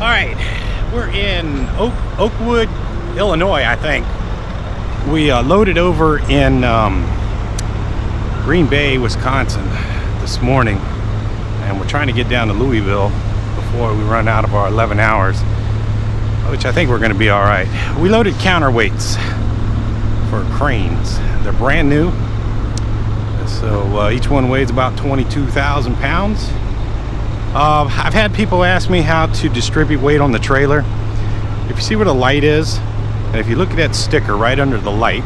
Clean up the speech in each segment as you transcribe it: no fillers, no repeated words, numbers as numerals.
All right, we're in Oakwood, Illinois, I think. We loaded over in Green Bay, Wisconsin this morning, and we're trying to get down to Louisville before we run out of our 11 hours, which I think we're going to be all right. We loaded counterweights for cranes. They're brand new, so each one weighs about 22,000 pounds. I've had people ask me how to distribute weight on the trailer. If you see where the light is, and if you look at that sticker right under the light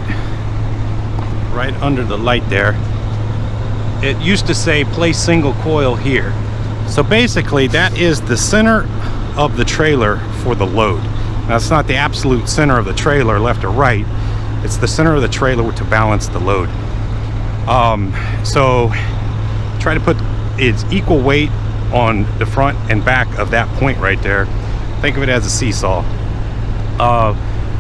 there, it used to say place single coil here. So basically that is the center of the trailer for the load. Now it's not the absolute center of the trailer, left or right. It's the center of the trailer to balance the load. So try to put its equal weight on the front and back of that point right there. Think of it as a seesaw.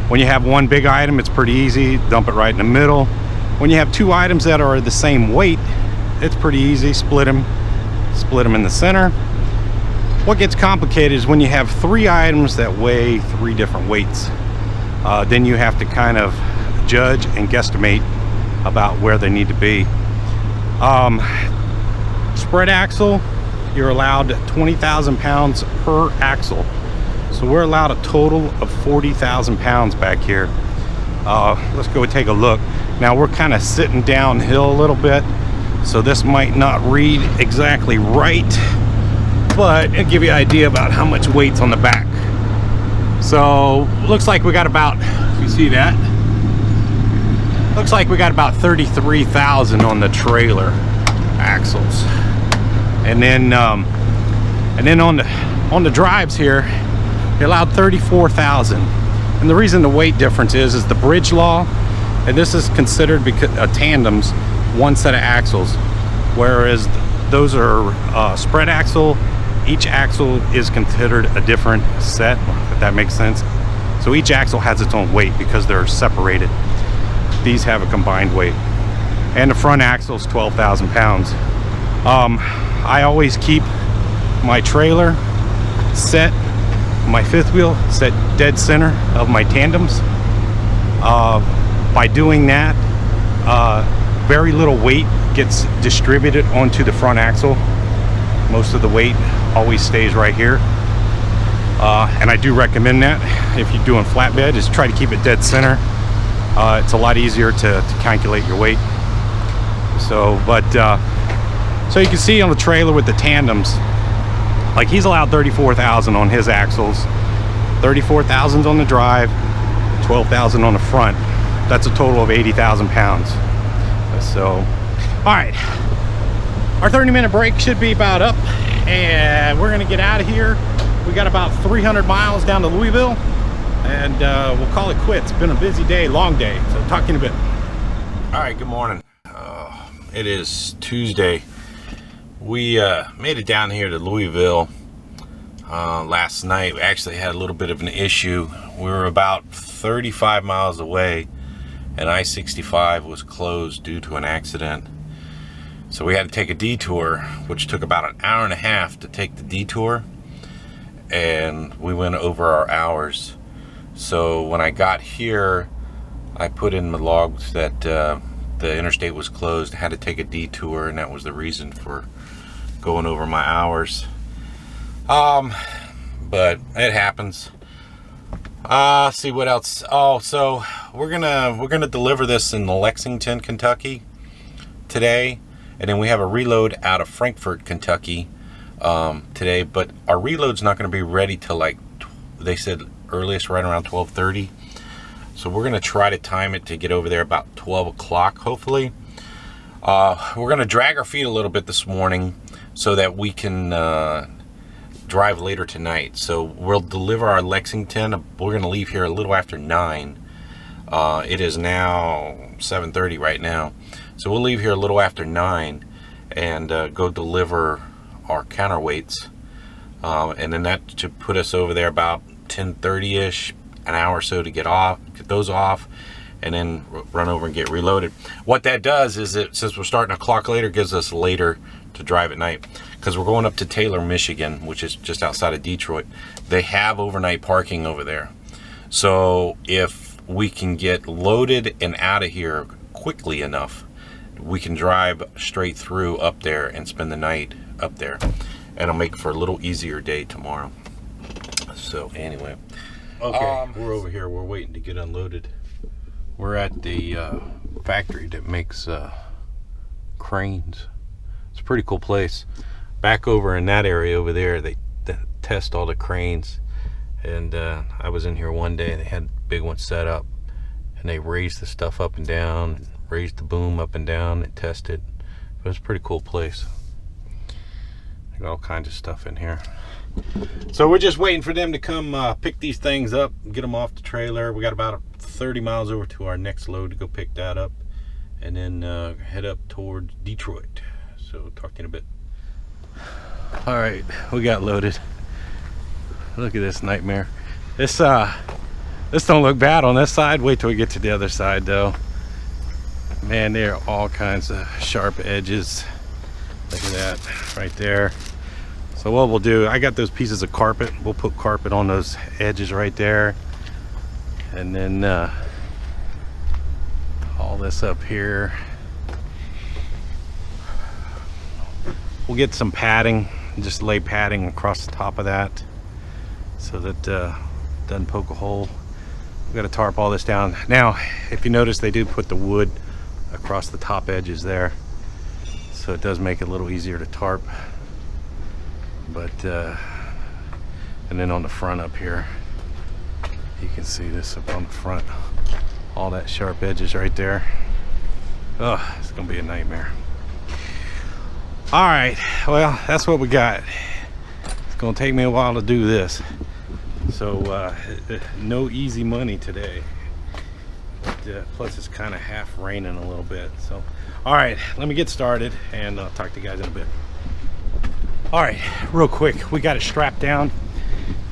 When you have one big item, it's pretty easy. Dump it right in the middle. When you have two items that are the same weight, it's pretty easy. Split them in the center. What gets complicated is when you have three items that weigh three different weights. Then you have to kind of judge and guesstimate about where they need to be. Spread axle, you're allowed 20,000 pounds per axle. So we're allowed a total of 40,000 pounds back here. Let's go take a look. Now we're kind of sitting downhill a little bit, so this might not read exactly right, but it'll give you an idea about how much weight's on the back. So looks like we got about, if you see that, looks like we got about 33,000 on the trailer axles. And then on the drives here, they allowed 34,000. And the reason the weight difference is the bridge law, and this is considered because tandems, one set of axles, whereas those are spread axle. Each axle is considered a different set, if that makes sense. So each axle has its own weight because they're separated. These have a combined weight. And the front axle is 12,000 pounds. I always keep my trailer set, my fifth wheel set dead center of my tandems. By doing that, very little weight gets distributed onto the front axle. Most of the weight always stays right here. And I do recommend that if you're doing flatbed, is try to keep it dead center. It's a lot easier to calculate your weight. So, so you can see on the trailer with the tandems, like he's allowed 34,000 on his axles, 34,000 on the drive, 12,000 on the front. That's a total of 80,000 pounds. So, all right, our 30-minute break should be about up, and we're gonna get out of here. We got about 300 miles down to Louisville, and we'll call it quits. It's been a busy day, long day, so talk to you in a bit. All right, good morning. It is Tuesday. We made it down here to Louisville last night. We actually had a little bit of an issue. We were about 35 miles away, and I-65 was closed due to an accident. So we had to take a detour, which took about an hour and a half to take the detour, and we went over our hours. So when I got here, I put in the logs that the interstate was closed, had to take a detour, and that was the reason for going over my hours. But it happens. See what else. Oh, so we're gonna deliver this in Lexington, Kentucky today, and then we have a reload out of Frankfort, Kentucky today. But our reload's not going to be ready till, like, they said earliest right around 12:30. So we're gonna try to time it to get over there about 12 o'clock, hopefully. We're gonna drag our feet a little bit this morning so that we can drive later tonight. So we'll deliver our Lexington. We're gonna leave here a little after 9. It is now 7:30 right now. So we'll leave here a little after 9 and go deliver our counterweights. And then that should put us over there about 10:30-ish, an hour or so to get those off, and then run over and get reloaded. What that does is, it, since we're starting a clock later, gives us later to drive at night, because we're going up to Taylor, Michigan, which is just outside of Detroit. They have overnight parking over there. So if we can get loaded and out of here quickly enough, we can drive straight through up there and spend the night up there. And it'll make for a little easier day tomorrow. So anyway. Okay, we're over here. We're waiting to get unloaded. We're at the factory that makes cranes. It's a pretty cool place. Back over in that area over there, they test all the cranes. And I was in here one day, and they had big ones set up. And they raised the stuff up and down, raised the boom up and down, and tested. It was a pretty cool place. They got all kinds of stuff in here. So we're just waiting for them to come pick these things up, get them off the trailer. We got about 30 miles over to our next load to go pick that up, and then head up towards Detroit. So talk to you in a bit. All right, we got loaded. Look at this nightmare. This don't look bad on this side. Wait till we get to the other side though. Man, there are all kinds of sharp edges. Look at that right there. So what we'll do, I got those pieces of carpet. We'll put carpet on those edges right there. And then all this up here. We'll get some padding, just lay padding across the top of that so that doesn't poke a hole. We've got to tarp all this down. Now, if you notice, they do put the wood across the top edges there. So it does make it a little easier to tarp. But and then on the front up here, you can see this up on the front, all that sharp edges right there. Oh, it's gonna be a nightmare. All right, well, that's what we got. It's gonna take me a while to do this, so no easy money today. But, plus it's kind of half raining a little bit. So all right, let me get started, and I'll talk to you guys in a bit. All right, real quick, we got it strapped down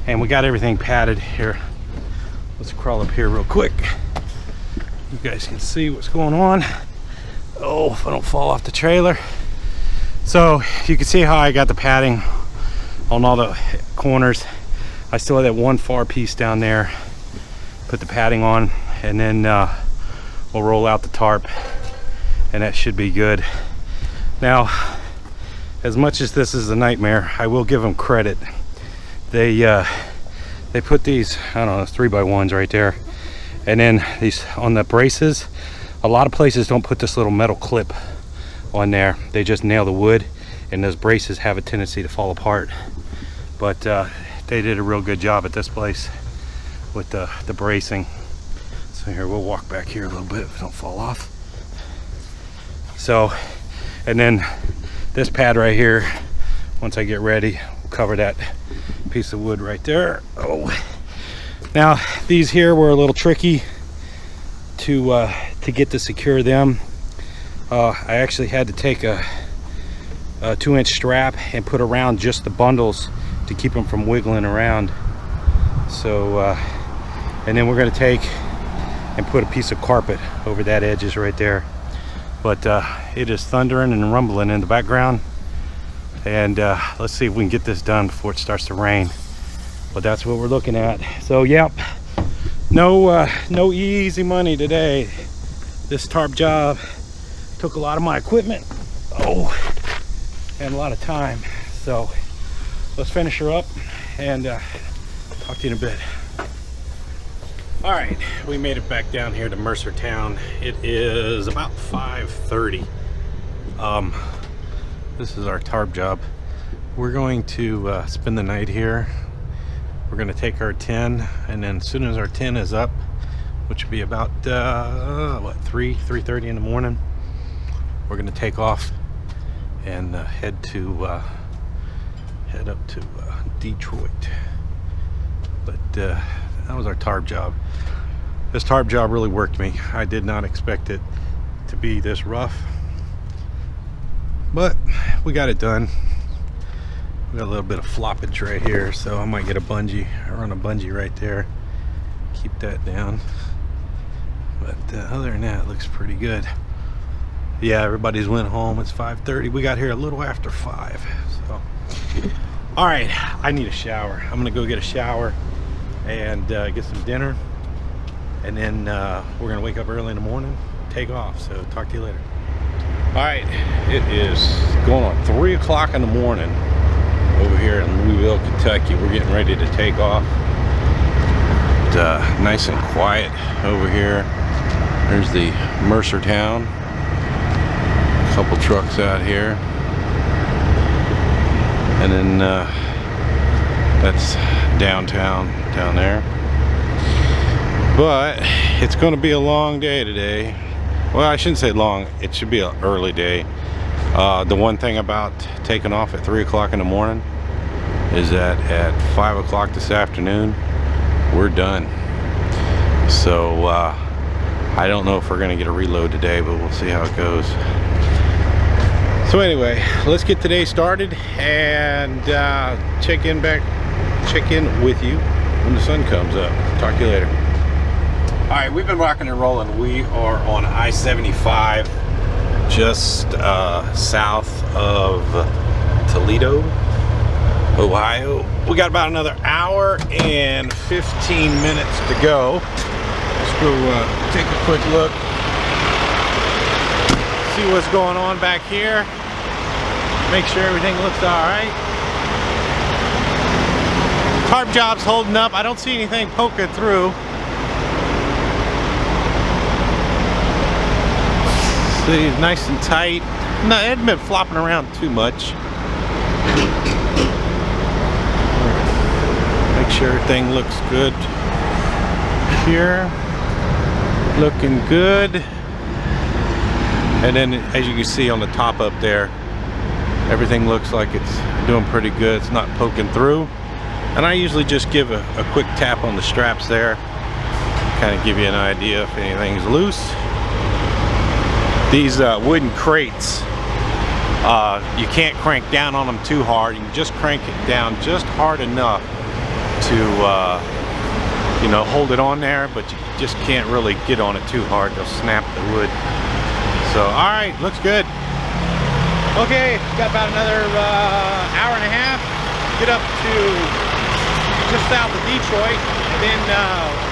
and we got everything padded here. Let's crawl up here real quick. You guys can see what's going on. Oh, if I don't fall off the trailer. So you can see how I got the padding on all the corners. I still have that one far piece down there. Put the padding on, and then we'll roll out the tarp, and that should be good. Now, as much as this is a nightmare, I will give them credit. They put these, I don't know, 3x1s right there, and then these on the braces. A lot of places don't put this little metal clip on there. They just nail the wood, and those braces have a tendency to fall apart. But they did a real good job at this place with the bracing. So here, we'll walk back here a little bit if we don't fall off. So, and then this pad right here, once I get ready, we'll cover that piece of wood right there. Oh, now these here were a little tricky to get to secure them. I actually had to take a 2-inch strap and put around just the bundles to keep them from wiggling around. So, and then we're gonna take and put a piece of carpet over that edges right there. But it is thundering and rumbling in the background, and let's see if we can get this done before it starts to rain. But that's what we're looking at. So yep, no easy money today. This tarp job took a lot of my equipment, and a lot of time. So let's finish her up and talk to you in a bit. All right, we made it back down here to Mercertown. It is about 5:30. This is our tarp job. We're going to spend the night here. We're going to take our 10, and then as soon as our 10 is up, which will be about what, 3:30 in the morning, we're going to take off and head up to Detroit. But that was our tarp job. This tarp job really worked me. I did not expect it to be this rough, but we got it done. We got a little bit of floppage right here, so I might get a bungee. I run a bungee right there, keep that down. But other than that, it looks pretty good. Yeah, everybody's went home. It's 5:30. We got here a little after 5. So, all right, I need a shower. I'm gonna go get a shower and get some dinner, and then we're gonna wake up early in the morning, take off. So talk to you later. All right, it is going on 3 o'clock in the morning over here in Louisville, Kentucky. We're getting ready to take off. Nice and quiet over here. There's the Mercer town. Couple trucks out here, and then that's downtown down there. But it's going to be a long day today. Well, I shouldn't say long, it should be an early day. The one thing about taking off at 3 o'clock in the morning is that at 5 o'clock this afternoon we're done. So I don't know if we're gonna get a reload today, but we'll see how it goes. So anyway, let's get today started and check in with you when the sun comes up. Talk to you later. All right, we've been rocking and rolling. We are on I-75, just south of Toledo, Ohio. We got about another hour and 15 minutes to go. Let's go take a quick look. See what's going on back here. Make sure everything looks all right. Tarp job's holding up. I don't see anything poking through. See, nice and tight. No, it hasn't been flopping around too much. Make sure everything looks good here. Looking good. And then, as you can see on the top up there, everything looks like it's doing pretty good. It's not poking through. And I usually just give a quick tap on the straps there, kind of give you an idea if anything's loose. These wooden crates, you can't crank down on them too hard. You can just crank it down just hard enough to, you know, hold it on there, but you just can't really get on it too hard. They'll snap the wood. So, all right, looks good. Okay, got about another hour and a half. Get up to just south of Detroit, and then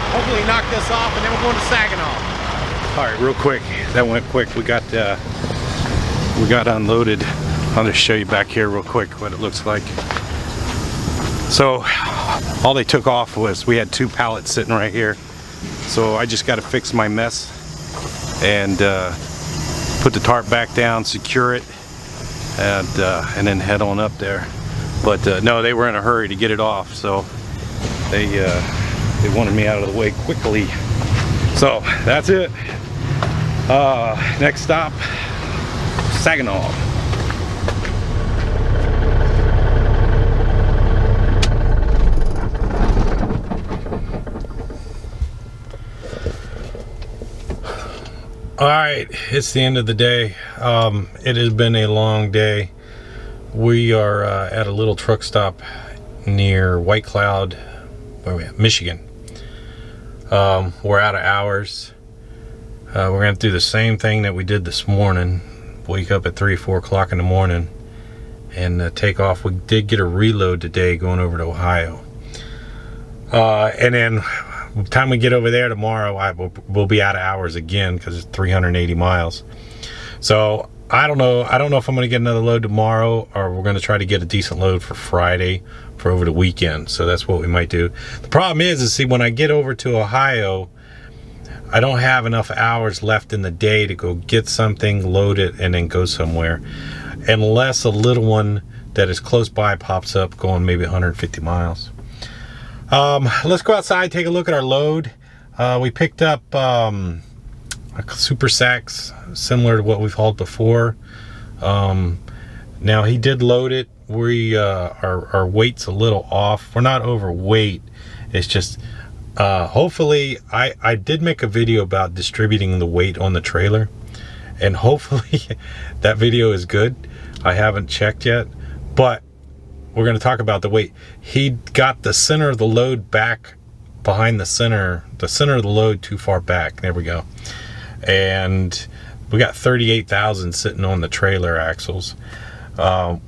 hopefully knock this off, and then we're going to Saginaw. All right, real quick. That went quick. We got unloaded. I'll just show you back here real quick what it looks like. So, all they took off was we had 2 pallets sitting right here. So I just got to fix my mess and put the tarp back down, secure it, and then head on up there. But no, they were in a hurry to get it off, so they wanted me out of the way quickly. So that's it. Next stop, Saginaw. All right, it's the end of the day. It has been a long day. We are at a little truck stop near White Cloud, where are we at? Michigan. We're out of hours. We're gonna do the same thing that we did this morning. Wake up at 3, 4 o'clock in the morning and take off. We did get a reload today going over to Ohio. And then by the time we get over there tomorrow, we'll be out of hours again because it's 380 miles. So I don't know if I'm going to get another load tomorrow, or we're going to try to get a decent load for Friday for over the weekend. So that's what we might do. The problem is see, when I get over to Ohio, I don't have enough hours left in the day to go get something, load it, and then go somewhere. Unless a little one that is close by pops up going maybe 150 miles. Let's go outside, take a look at our load. We picked up a super sacks similar to what we've hauled before. Now he did load it. Our weight's a little off. We're not overweight. It's just hopefully I did make a video about distributing the weight on the trailer, and hopefully that video is good. I haven't checked yet, but we're going to talk about the weight. He got the center of the load back behind the center of the load too far back. There we go. And we got 38,000 sitting on the trailer axles,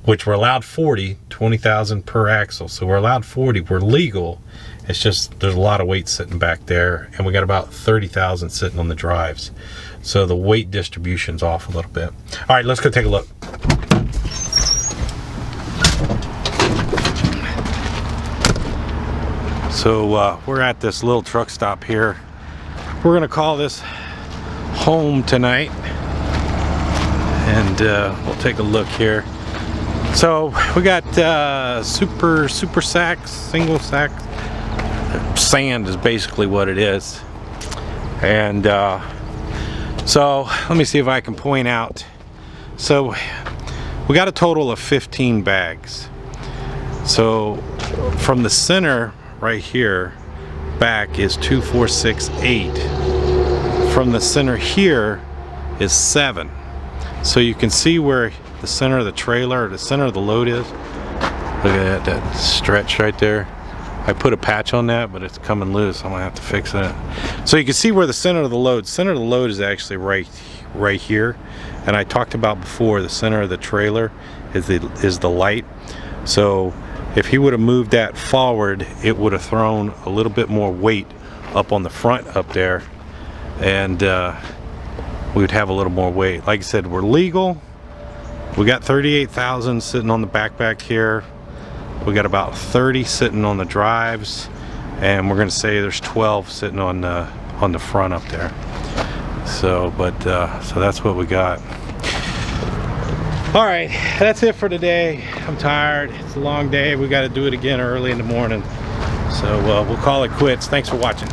which we're allowed 20,000 per axle. So we're allowed 40, we're legal. It's just there's a lot of weight sitting back there, and we got about 30,000 sitting on the drives. So the weight distribution's off a little bit. All right, let's go take a look. So we're at this little truck stop here. We're gonna call this home tonight, and we'll take a look here. So we got super sacks, single sack. Sand is basically what it is. And so let me see if I can point out. So we got a total of 15 bags. So from the center right here back is 2, 4, 6, 8. From the center here is 7. So you can see where the center of the trailer, or the center of the load is. Look at that stretch right there. I put a patch on that, but it's coming loose. I'm gonna have to fix it. So you can see where the center of the load is actually right here. And I talked about before, the center of the trailer is the light. So if he would have moved that forward, it would have thrown a little bit more weight up on the front up there, and we would have a little more weight. Like I said, we're legal. We got 38,000 sitting on the back here. We got about 30 sitting on the drives, and we're gonna say there's 12 sitting on the front up there. So, so that's what we got. All right, that's it for today. I'm tired. It's a long day. We got to do it again early in the morning. So we'll call it quits. Thanks for watching.